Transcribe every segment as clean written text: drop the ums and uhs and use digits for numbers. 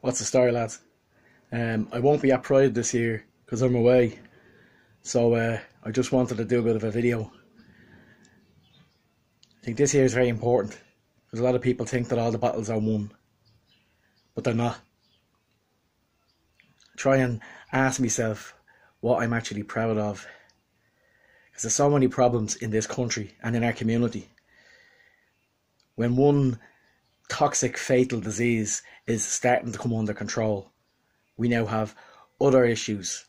What's the story, lads? I won't be at Pride this year because I'm away, so I just wanted to do a bit of a video. I think this year is very important because a lot of people think that all the battles are won, but they're not. I try and ask myself what I'm actually proud of, because there's so many problems in this country and in our community. When one toxic fatal disease is starting to come under control, we now have other issues.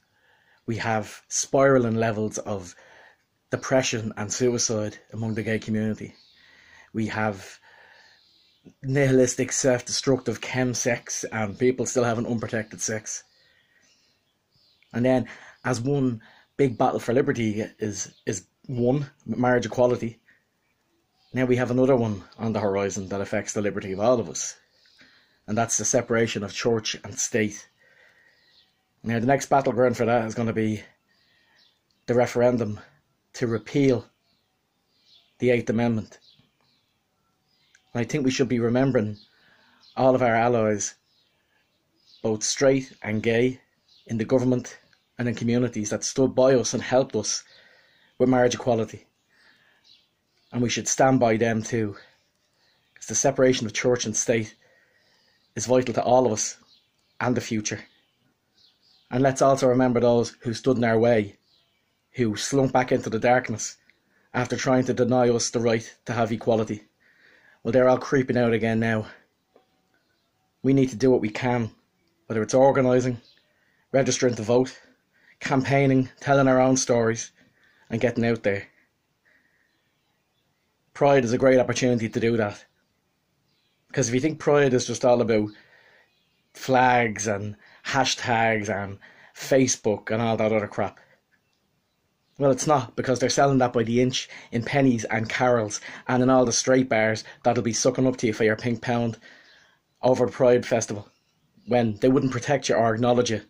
We have spiralling levels of depression and suicide among the gay community. We have nihilistic self-destructive chemsex and people still having unprotected sex. And then, as one big battle for liberty is won, marriage equality, now we have another one on the horizon that affects the liberty of all of us, and that's the separation of church and state. Now the next battleground for that is going to be the referendum to repeal the 8th Amendment. And I think we should be remembering all of our allies, both straight and gay, in the government and in communities that stood by us and helped us with marriage equality. And we should stand by them too, because the separation of church and state is vital to all of us and the future. And let's also remember those who stood in our way, who slunk back into the darkness after trying to deny us the right to have equality. Well, they're all creeping out again now. We need to do what we can, whether it's organising, registering to vote, campaigning, telling our own stories, and getting out there. Pride is a great opportunity to do that. Because if you think Pride is just all about flags and hashtags and Facebook and all that other crap, well, it's not, because they're selling that by the inch in pennies and carols and in all the straight bars that'll be sucking up to you for your pink pound over the Pride Festival, when they wouldn't protect you or acknowledge you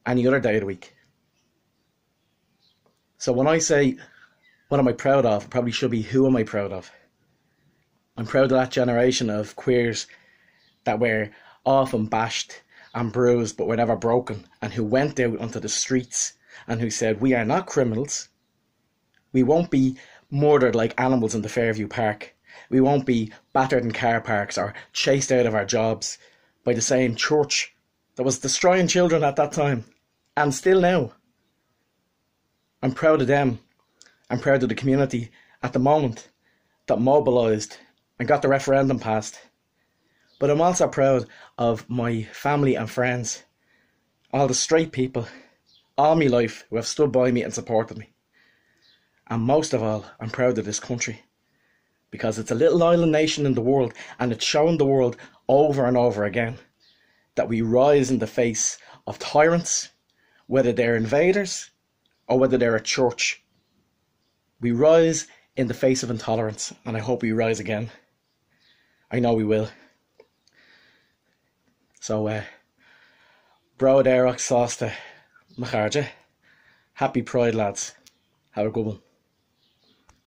any other day of the week. So when I say what am I proud of, it probably should be who am I proud of. I'm proud of that generation of queers that were often bashed and bruised but were never broken, and who went out onto the streets and who said, we are not criminals. We won't be murdered like animals in the Fairview Park. We won't be battered in car parks or chased out of our jobs by the same church that was destroying children at that time, and still now. I'm proud of them. I'm proud of the community at the moment that mobilised and got the referendum passed. But I'm also proud of my family and friends, all the straight people, all my life, who have stood by me and supported me. And most of all, I'm proud of this country, because it's a little island nation in the world, and it's shown the world over and over again that we rise in the face of tyrants, whether they're invaders or whether they're a church. We rise in the face of intolerance, and I hope we rise again. I know we will. So, Bro Derek Sauce to Macharja. Happy Pride, lads. Have a good one.